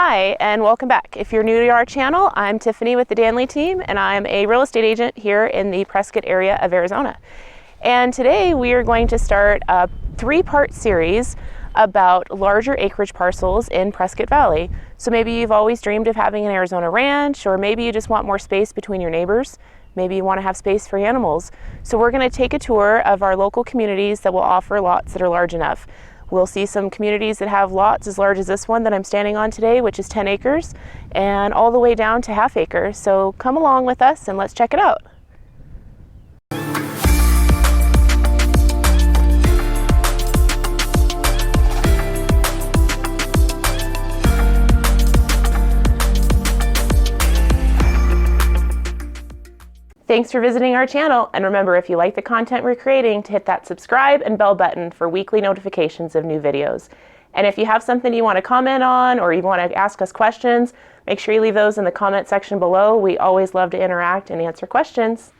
Hi, and welcome back. If you're new to our channel, I'm Tiffany with the Danley team, and I'm a real estate agent here in the Prescott area of Arizona. And today we are going to start a three-part series about larger acreage parcels in Prescott Valley. So maybe you've always dreamed of having an Arizona ranch, or maybe you just want more space between your neighbors. Maybe you want to have space for animals. So we're going to take a tour of our local communities that will offer lots that are large enough. We'll see some communities that have lots as large as this one that I'm standing on today, which is 10 acres, and all the way down to half acre. So come along with us and let's check it out. Thanks for visiting our channel, and remember, if you like the content we're creating, to hit that subscribe and bell button for weekly notifications of new videos. And if you have something you want to comment on or you want to ask us questions, make sure you leave those in the comment section below. We always love to interact and answer questions.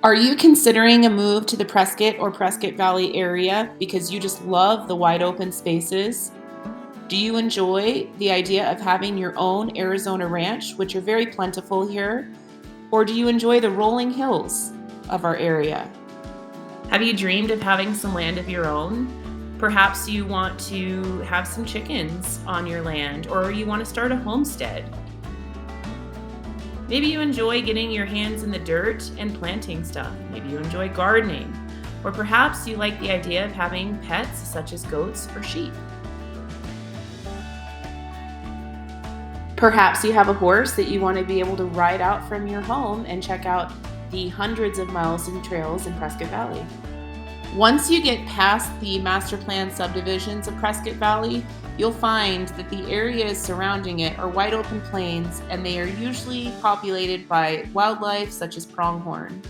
Are you considering a move to the Prescott or Prescott Valley area because you just love the wide open spaces? Do you enjoy the idea of having your own Arizona ranch, which are very plentiful here? Or do you enjoy the rolling hills of our area? Have you dreamed of having some land of your own? Perhaps you want to have some chickens on your land, or you want to start a homestead. Maybe you enjoy getting your hands in the dirt and planting stuff. Maybe you enjoy gardening. Or perhaps you like the idea of having pets such as goats or sheep. Perhaps you have a horse that you want to be able to ride out from your home and check out the hundreds of miles and trails in Prescott Valley. Once you get past the master plan subdivisions of Prescott Valley, you'll find that the areas surrounding it are wide open plains, and they are usually populated by wildlife such as pronghorn.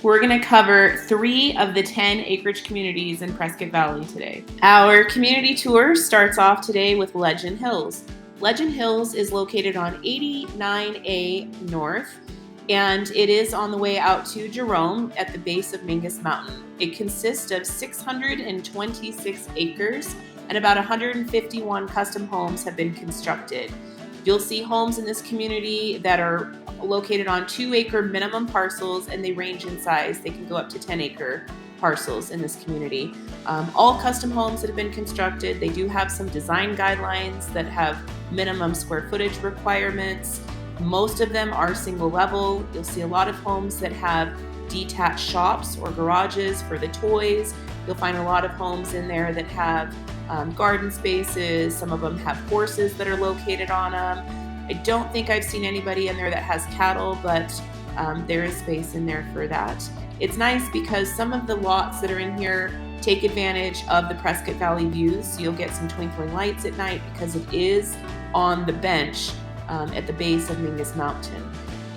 We're going to cover 3 of the 10 acreage communities in Prescott Valley today. Our community tour starts off today with Legend Hills. Legend Hills is located on 89A North, and it is on the way out to Jerome at the base of Mingus Mountain. It consists of 626 acres, and about 151 custom homes have been constructed. You'll see homes in this community that are located on 2-acre minimum parcels, and they range in size. They can go up to 10-acre parcels in this community. All custom homes that have been constructed, they do have some design guidelines that have minimum square footage requirements. Most of them are single level. You'll see a lot of homes that have detached shops or garages for the toys. You'll find a lot of homes in there that have garden spaces. Some of them have horses that are located on them. I don't think I've seen anybody in there that has cattle, but there is space in there for that. It's nice because some of the lots that are in here take advantage of the Prescott Valley views. So you'll get some twinkling lights at night because it is on the bench at the base of Mingus Mountain.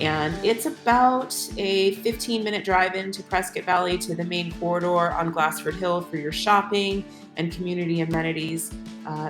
And it's about a 15-minute drive into Prescott Valley to the main corridor on Glassford Hill for your shopping and community amenities.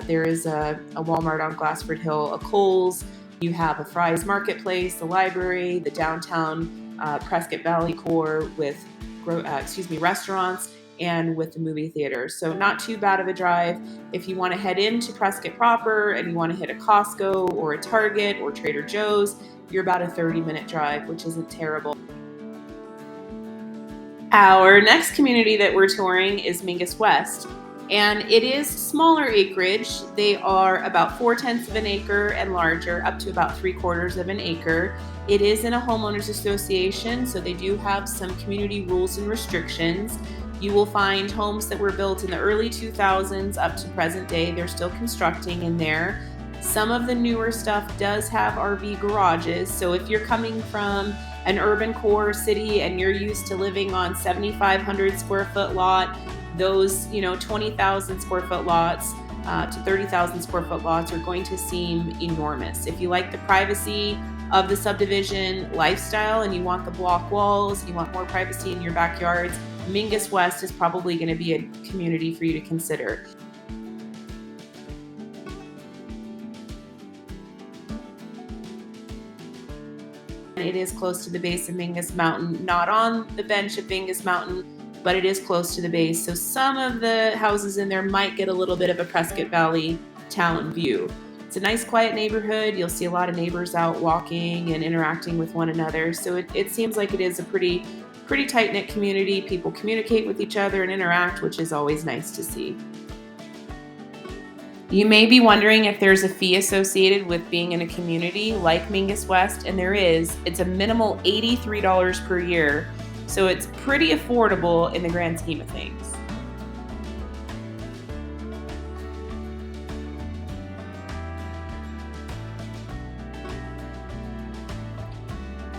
There is a Walmart on Glassford Hill, a Kohl's. You have a Fry's Marketplace, the library, the downtown Prescott Valley core with restaurants and with the movie theater. So not too bad of a drive. If you want to head into Prescott proper and you want to hit a Costco or a Target or Trader Joe's, you're about a 30-minute drive, which isn't terrible. Our next community that we're touring is Mingus West, and it is smaller acreage. They are about 4/10 of an acre and larger, up to about 3/4 of an acre. It is in a homeowners association, so they do have some community rules and restrictions. You will find homes that were built in the early 2000s up to present day. They're still constructing in there. Some of the newer stuff does have RV garages, so if you're coming from an urban core city and you're used to living on 7,500 square foot lot, those 20,000 square foot lots to 30,000 square foot lots are going to seem enormous. If you like the privacy of the subdivision lifestyle and you want the block walls, you want more privacy in your backyards, Mingus West is probably going to be a community for you to consider. It is close to the base of Mingus Mountain, not on the bench of Mingus Mountain, but it is close to the base. So some of the houses in there might get a little bit of a Prescott Valley town view. It's a nice quiet neighborhood. You'll see a lot of neighbors out walking and interacting with one another. So it seems like it is a pretty tight-knit community. People communicate with each other and interact, which is always nice to see. You may be wondering if there's a fee associated with being in a community like Mingus West, and there is. It's a minimal $83 per year, so it's pretty affordable in the grand scheme of things.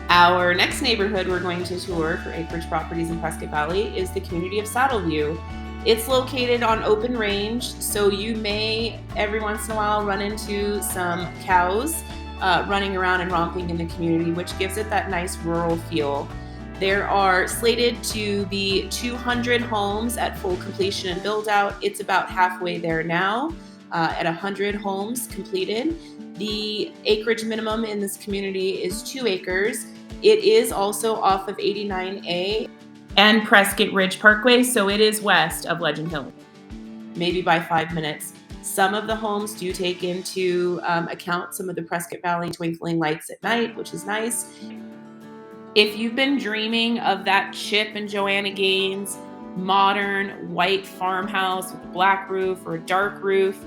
Our next neighborhood we're going to tour for Acreage properties in Prescott Valley is the community of Saddleview. It's located on open range, so you may every once in a while run into some cows running around and romping in the community, which gives it that nice rural feel. There are slated to be 200 homes at full completion and build out. It's about halfway there now at 100 homes completed. The acreage minimum in this community is 2 acres. It is also off of 89A and Prescott Ridge Parkway, so it is west of Legend Hill, maybe by 5 minutes. Some of the homes do take into account some of the Prescott Valley twinkling lights at night, which is nice. If you've been dreaming of that Chip and Joanna Gaines modern white farmhouse with a black roof or a dark roof,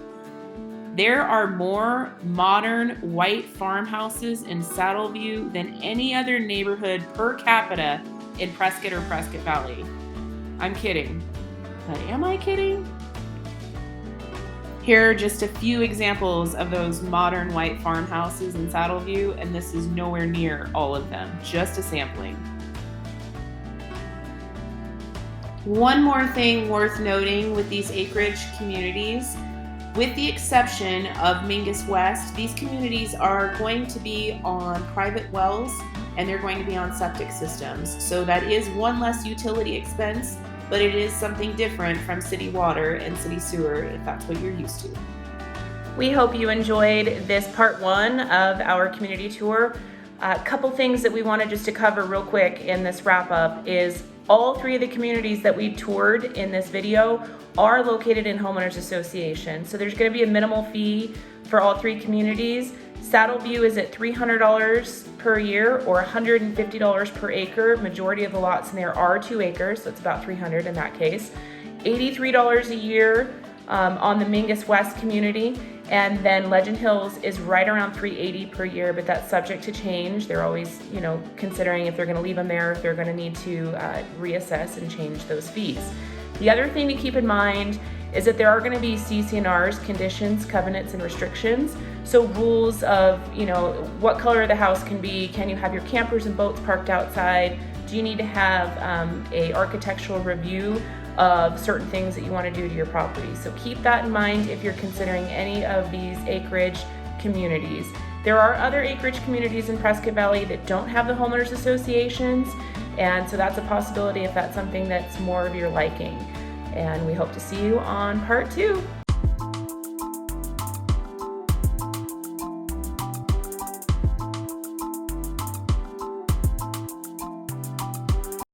there are more modern white farmhouses in Saddleview than any other neighborhood per capita in Prescott or Prescott Valley. I'm kidding, but am I kidding? Here are just a few examples of those modern white farmhouses in Saddleview, and this is nowhere near all of them, just a sampling. One more thing worth noting with these acreage communities, with the exception of Mingus West, these communities are going to be on private wells and they're going to be on septic systems. So that is one less utility expense, but it is something different from city water and city sewer if that's what you're used to. We hope you enjoyed this part 1 of our community tour. A couple things that we wanted just to cover real quick in this wrap up is all 3 of the communities that we toured in this video are located in homeowners associations. So there's going to be a minimal fee for all 3 communities. Saddleview is at $300 per year or $150 per acre. Majority of the lots in there are 2 acres, so it's about $300 in that case. $83 a year on the Mingus West community, and then Legend Hills is right around $380 per year, but that's subject to change. They're always, considering if they're going to leave them there, if they're going to need to reassess and change those fees. The other thing to keep in mind is that there are going to be CC&Rs, conditions, covenants, and restrictions. So rules of, what color the house can be, can you have your campers and boats parked outside, do you need to have a architectural review of certain things that you want to do to your property. So keep that in mind if you're considering any of these acreage communities. There are other acreage communities in Prescott Valley that don't have the homeowners associations, and so that's a possibility if that's something that's more of your liking. And we hope to see you on part 2.